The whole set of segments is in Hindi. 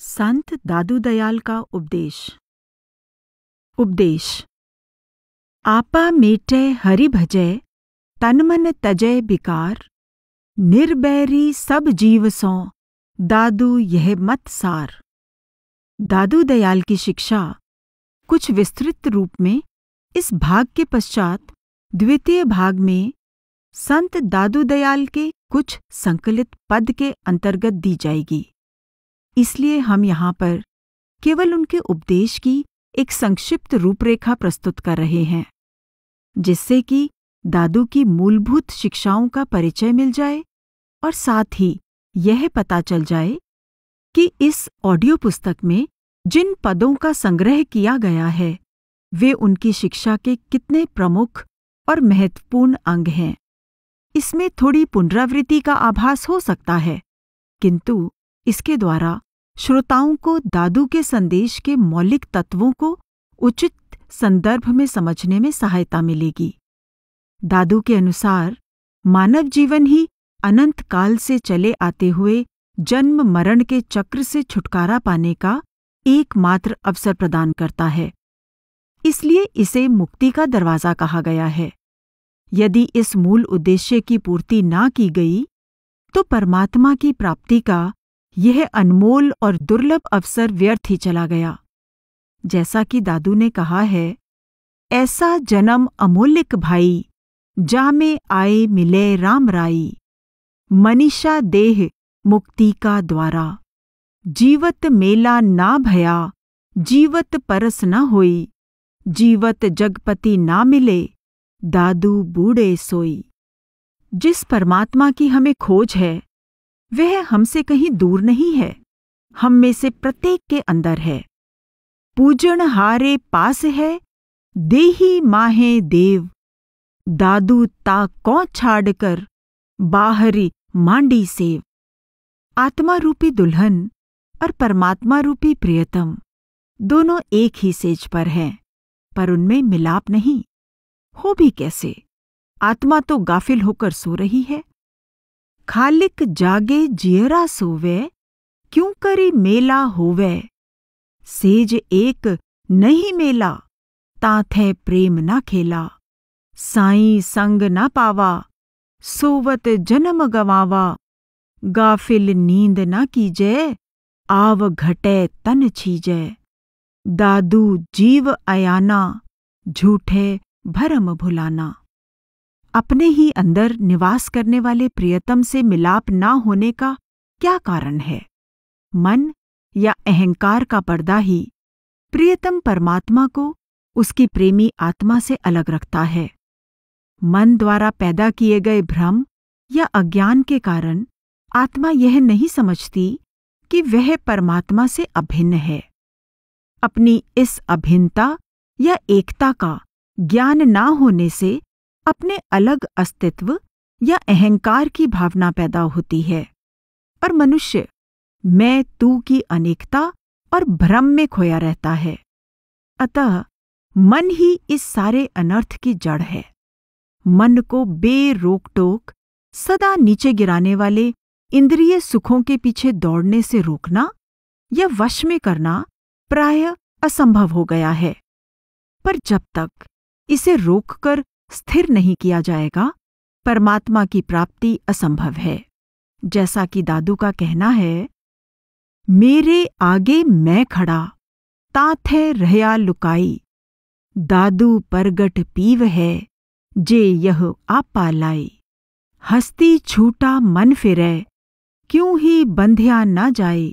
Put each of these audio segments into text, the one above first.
संत दादू दयाल का उपदेश। आपा मेटै हरि भजै, तन मन तजै बिकार। निर्बैरी सब जीव सों, दादू यह मत सार। दादू दयाल की शिक्षा कुछ विस्तृत रूप में इस भाग के पश्चात द्वितीय भाग में संत दादू दयाल के कुछ संकलित पद के अंतर्गत दी जाएगी। इसलिए हम यहाँ पर केवल उनके उपदेश की एक संक्षिप्त रूपरेखा प्रस्तुत कर रहे हैं, जिससे कि दादू की मूलभूत शिक्षाओं का परिचय मिल जाए और साथ ही यह पता चल जाए कि इस ऑडियो पुस्तक में जिन पदों का संग्रह किया गया है वे उनकी शिक्षा के कितने प्रमुख और महत्वपूर्ण अंग हैं। इसमें थोड़ी पुनरावृत्ति का आभास हो सकता है, किंतु इसके द्वारा श्रोताओं को दादू के संदेश के मौलिक तत्वों को उचित संदर्भ में समझने में सहायता मिलेगी। दादू के अनुसार मानव जीवन ही अनंत काल से चले आते हुए जन्म मरण के चक्र से छुटकारा पाने का एकमात्र अवसर प्रदान करता है। इसलिए इसे मुक्ति का दरवाज़ा कहा गया है। यदि इस मूल उद्देश्य की पूर्ति ना की गई तो परमात्मा की प्राप्ति का यह अनमोल और दुर्लभ अवसर व्यर्थ ही चला गया। जैसा कि दादू ने कहा है, ऐसा जन्म अमूल्यक भाई, जामे आए मिले राम राई। मनीषा देह मुक्ति का द्वारा, जीवत मेला ना भया, जीवत परस न होई। जीवत जगपति ना मिले, दादू बूढ़े सोई। जिस परमात्मा की हमें खोज है वह हमसे कहीं दूर नहीं है, हम में से प्रत्येक के अंदर है। पूजन हारे पास है, देही माहे देव। दादू ता कौ छाड़कर, बाहरी मांडी सेव। आत्मा रूपी दुल्हन और परमात्मा रूपी प्रियतम दोनों एक ही सेज पर हैं, पर उनमें मिलाप नहीं। हो भी कैसे? आत्मा तो गाफिल होकर सो रही है। खालिक जागे जियरा सोवे, क्यों करी मेला होवे। सेज एक नहीं मेला, तात है प्रेम ना खेला। साईं संग ना पावा, सोवत जन्म गवावा। गाफिल नींद ना कीजै, आव घटै तन छीजै। दादू जीव अयाना, झूठे भरम भुलाना। अपने ही अंदर निवास करने वाले प्रियतम से मिलाप ना होने का क्या कारण है? मन या अहंकार का पर्दा ही प्रियतम परमात्मा को उसकी प्रेमी आत्मा से अलग रखता है। मन द्वारा पैदा किए गए भ्रम या अज्ञान के कारण आत्मा यह नहीं समझती कि वह परमात्मा से अभिन्न है। अपनी इस अभिन्नता या एकता का ज्ञान ना होने से अपने अलग अस्तित्व या अहंकार की भावना पैदा होती है और मनुष्य मैं तू की अनेकता और भ्रम में खोया रहता है। अतः मन ही इस सारे अनर्थ की जड़ है। मन को बेरोक टोक सदा नीचे गिराने वाले इंद्रिय सुखों के पीछे दौड़ने से रोकना या वश में करना प्रायः असंभव हो गया है। पर जब तक इसे रोककर स्थिर नहीं किया जाएगा, परमात्मा की प्राप्ति असंभव है। जैसा कि दादू का कहना है, मेरे आगे मैं खड़ा, तात है रहया लुकाई। दादू परगट पीव है, जे यह आपा लाई। हस्ती छूटा मन फिरै, क्यों ही बंध्या न जाए।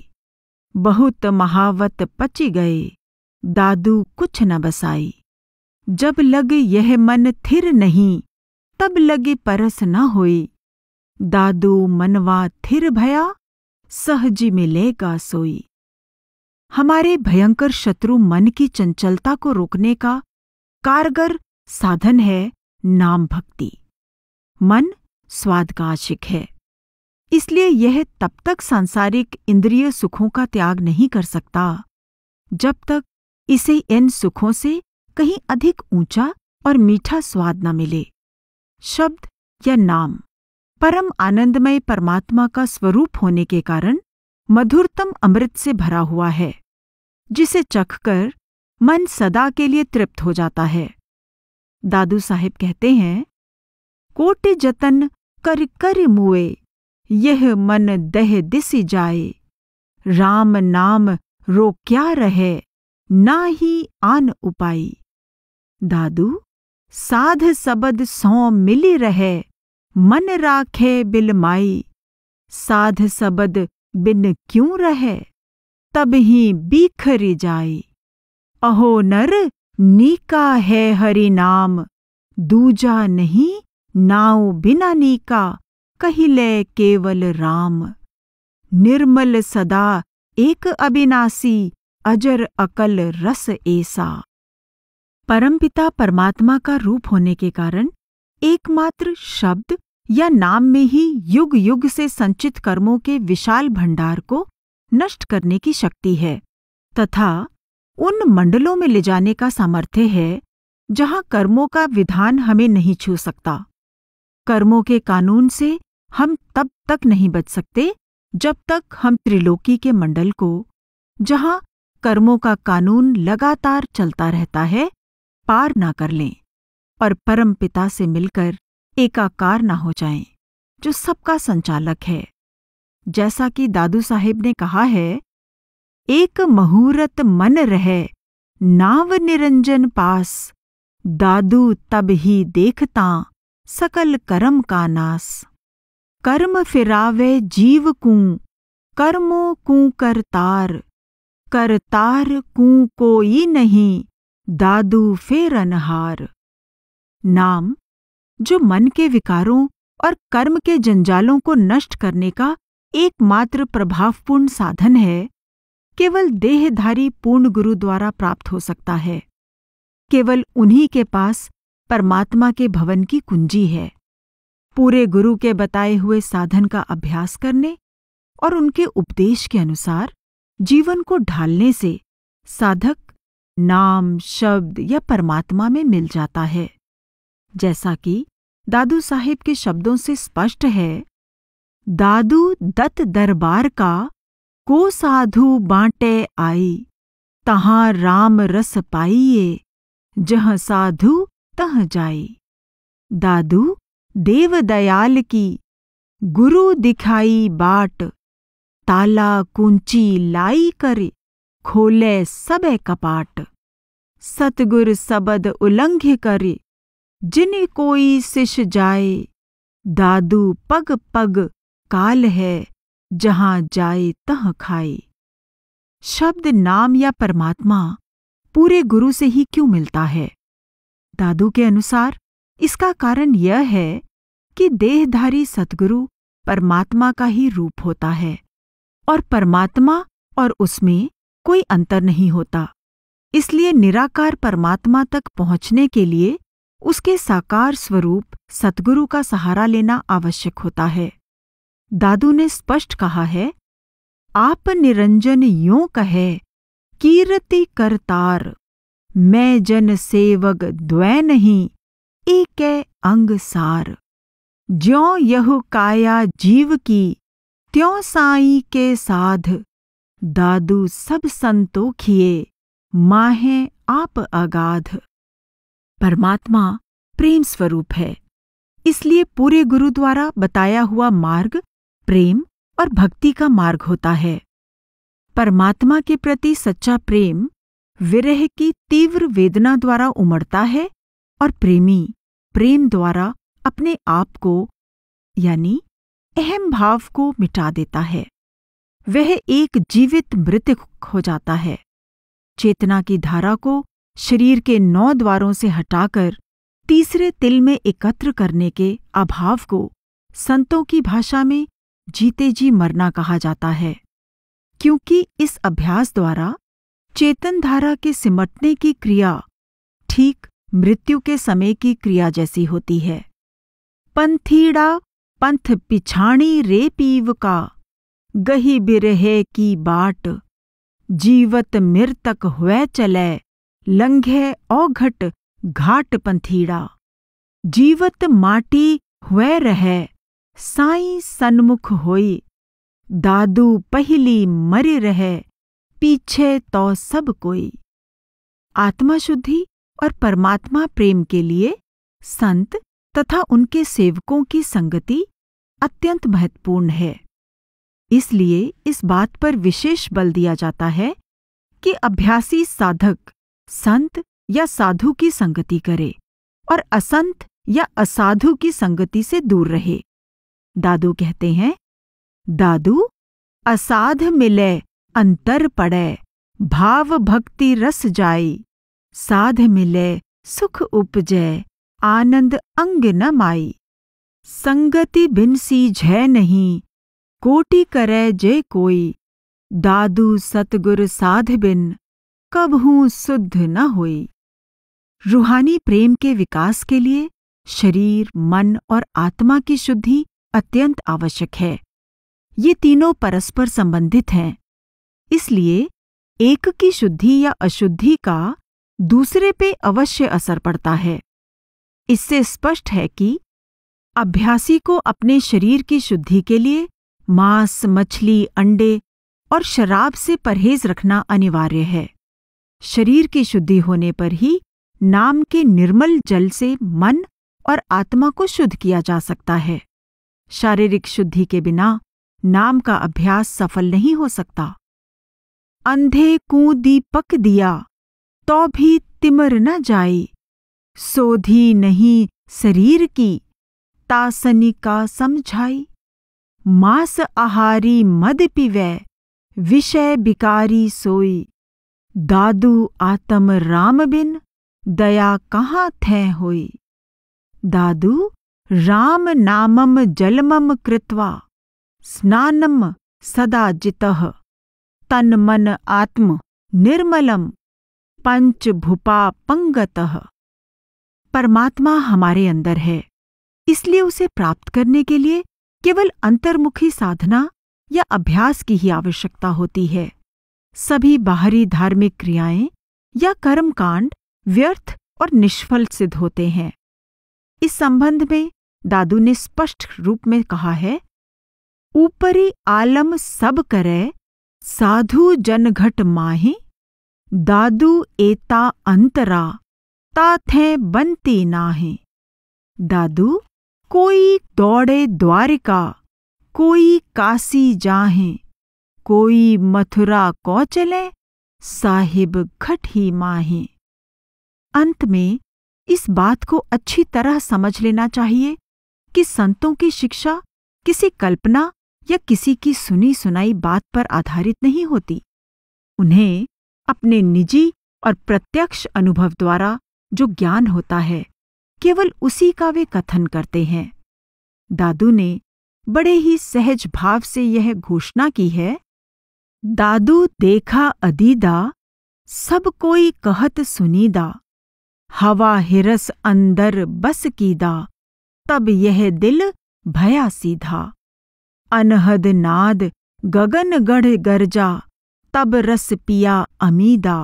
बहुत महावत पची गए, दादू कुछ न बसाई। जब लग यह मन थिर नहीं, तब लगे परस न होई। दादू मनवा थिर भया, सहज मिलेगा सोई। हमारे भयंकर शत्रु मन की चंचलता को रोकने का कारगर साधन है नाम भक्ति। मन स्वाद का आशिक है, इसलिए यह तब तक सांसारिक इंद्रिय सुखों का त्याग नहीं कर सकता जब तक इसे इन सुखों से कहीं अधिक ऊंचा और मीठा स्वाद न मिले। शब्द या नाम परम आनंदमय परमात्मा का स्वरूप होने के कारण मधुरतम अमृत से भरा हुआ है, जिसे चखकर मन सदा के लिए तृप्त हो जाता है। दादू साहिब कहते हैं, कोटि जतन कर कर मुए, यह मन दह दिसि जाए। राम नाम रो क्या रहे, ना ही आन उपाई। दादू साध सबद सौ मिली रहे, मन राखे बिलमाई। साध सबद बिन क्यों रहे, तब ही बिखरी जाई। अहो नर नीका है हरि नाम, दूजा नहीं नाउ बिना नीका। कहिले केवल राम, निर्मल सदा एक अविनाशी। अजर अकल रस ऐसा। परमपिता परमात्मा का रूप होने के कारण एकमात्र शब्द या नाम में ही युग युग से संचित कर्मों के विशाल भंडार को नष्ट करने की शक्ति है तथा उन मंडलों में ले जाने का सामर्थ्य है जहां कर्मों का विधान हमें नहीं छू सकता। कर्मों के कानून से हम तब तक नहीं बच सकते जब तक हम त्रिलोकी के मंडल को, जहां कर्मों का कानून लगातार चलता रहता है, पार ना कर लें और परम पिता से मिलकर एकाकार ना हो जाएं, जो सबका संचालक है। जैसा कि दादू साहिब ने कहा है, एक मुहूर्त मन रहे नाव निरंजन पास। दादू तब ही देखता सकल कर्म का नास। कर्म फिरावे जीव कूं, कर्मों कूं करतार। करतार कूं कोई नहीं, दादू फेर अनहार। नाम, जो मन के विकारों और कर्म के जंजालों को नष्ट करने का एकमात्र प्रभावपूर्ण साधन है, केवल देहधारी पूर्ण गुरु द्वारा प्राप्त हो सकता है। केवल उन्हीं के पास परमात्मा के भवन की कुंजी है। पूरे गुरु के बताए हुए साधन का अभ्यास करने और उनके उपदेश के अनुसार जीवन को ढालने से साधक नाम, शब्द या परमात्मा में मिल जाता है। जैसा कि दादू साहिब के शब्दों से स्पष्ट है, दादू दत्त दरबार का को साधु बांटे आई। तहाँ राम रस पाइये, जहाँ साधु तह जाई। दादू देव दयाल की गुरु दिखाई बाट। ताला कुंची लाई करे, खोले सबे कपाट। सतगुर सबद उल्लंघ्य करे, जिन कोई शिष जाए। दादू पग पग काल है, जहाँ जाए तह खाए। शब्द, नाम या परमात्मा पूरे गुरु से ही क्यों मिलता है? दादू के अनुसार इसका कारण यह है कि देहधारी सतगुरु परमात्मा का ही रूप होता है और परमात्मा और उसमें कोई अंतर नहीं होता। इसलिए निराकार परमात्मा तक पहुंचने के लिए उसके साकार स्वरूप सतगुरु का सहारा लेना आवश्यक होता है। दादू ने स्पष्ट कहा है, आप निरंजन यों कहे, कीर्ति करतार। मैं जन सेवक द्वै नहीं, एकै अंग सार। ज्यों यहु काया जीव की, त्यों साईं के साध। दादू सब संतोखिए, माहें आप अगाध। परमात्मा प्रेम स्वरूप है, इसलिए पूरे गुरु द्वारा बताया हुआ मार्ग प्रेम और भक्ति का मार्ग होता है। परमात्मा के प्रति सच्चा प्रेम विरह की तीव्र वेदना द्वारा उमड़ता है और प्रेमी प्रेम द्वारा अपने आप को यानी अहम भाव को मिटा देता है। वह एक जीवित मृतक हो जाता है। चेतना की धारा को शरीर के 9 द्वारों से हटाकर तीसरे तिल में एकत्र करने के अभाव को संतों की भाषा में जीते जी मरना कहा जाता है, क्योंकि इस अभ्यास द्वारा चेतन धारा के सिमटने की क्रिया ठीक मृत्यु के समय की क्रिया जैसी होती है। पंथीड़ा पंथ पिछाणी रे पीव का, गही बिरहे की बाट। जीवत मृतक हुए चले, लंघे औघट घाट पंथीड़ा। जीवत माटी हुए रहे, साईं सन्मुख होई। दादू पहली मरि रहे, पीछे तो सब कोई। आत्मा शुद्धि और परमात्मा प्रेम के लिए संत तथा उनके सेवकों की संगति अत्यंत महत्वपूर्ण है। इसलिए इस बात पर विशेष बल दिया जाता है कि अभ्यासी साधक संत या साधु की संगति करे और असंत या असाधु की संगति से दूर रहे। दादू कहते हैं, दादू असाध मिले अंतर पड़े, भाव भक्ति रस जाई, साध मिले सुख उपजै, आनंद अंग न माई। संगति बिन सी झै नहीं, कोटि करे जे कोई, दादू सतगुर साध बिन, कबहू शुद्ध न होई। रूहानी प्रेम के विकास के लिए शरीर, मन और आत्मा की शुद्धि अत्यंत आवश्यक है। ये तीनों परस्पर संबंधित हैं। इसलिए एक की शुद्धि या अशुद्धि का दूसरे पे अवश्य असर पड़ता है। इससे स्पष्ट है कि अभ्यासी को अपने शरीर की शुद्धि के लिए मांस, मछली, अंडे और शराब से परहेज रखना अनिवार्य है। शरीर की शुद्धि होने पर ही नाम के निर्मल जल से मन और आत्मा को शुद्ध किया जा सकता है। शारीरिक शुद्धि के बिना नाम का अभ्यास सफल नहीं हो सकता। अंधे को दीपक दिया, तो भी तिमर न जाई, सोधी नहीं शरीर की, तासनी का समझाई। मांस आहारी मद पिवै, विषय बिकारी सोई, दादू आत्म राम बिन, दया कहाँ थे होई। दादू राम नामम जलमम कृत्वा, स्नानम सदा जितः, तन मन आत्म निर्मलम, पंच भूपा पंगतः। परमात्मा हमारे अंदर है, इसलिए उसे प्राप्त करने के लिए केवल अंतर्मुखी साधना या अभ्यास की ही आवश्यकता होती है। सभी बाहरी धार्मिक क्रियाएं या कर्मकांड व्यर्थ और निष्फल सिद्ध होते हैं। इस संबंध में दादू ने स्पष्ट रूप में कहा है, ऊपरी आलम सब करे, साधु जन घट माहि, दादू एता अंतरा, ताथे बनती नाहि। दादू कोई दौड़े द्वारिका, कोई काशी जाहे, कोई मथुरा को चले, साहिब घट ही माहे। अंत में इस बात को अच्छी तरह समझ लेना चाहिए कि संतों की शिक्षा किसी कल्पना या किसी की सुनी सुनाई बात पर आधारित नहीं होती। उन्हें अपने निजी और प्रत्यक्ष अनुभव द्वारा जो ज्ञान होता है, केवल उसी का वे कथन करते हैं। दादू ने बड़े ही सहज भाव से यह घोषणा की है, दादू देखा अदीदा, सब कोई कहत सुनीदा, हवा हिरस अंदर बस कीदा, तब यह दिल भया सीधा। अनहद नाद गगन गढ़ गरजा, तब रस पिया अमीदा,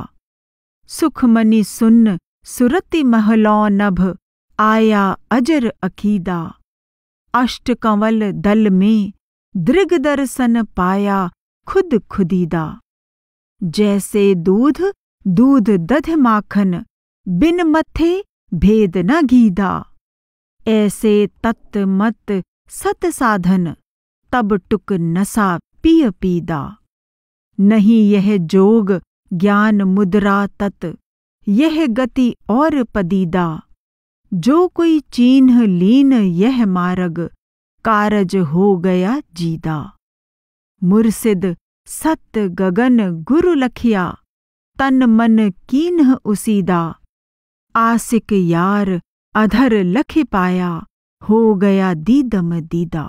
सुखमनि सुन्न सुरति महलौ नभ, आया अजर अकीदा। अष्टकंवल दल में दृग दर्शन पाया खुद खुदीदा, जैसे दूध दूध दध माखन, बिन मथे भेद न गीदा। ऐसे तत् मत सत साधन, तब टुक नसा पिय पीदा। नहीं यह जोग ज्ञान मुद्रा तत्, यह गति और पदीदा। जो कोई चिन्ह लीन यह मार्ग, कारज हो गया जीदा। मुर्शिद सत गगन गुरु लखिया, तन मन कीन्ह उसीदा। आसिक यार अधर लख पाया, हो गया दीदम दीदा।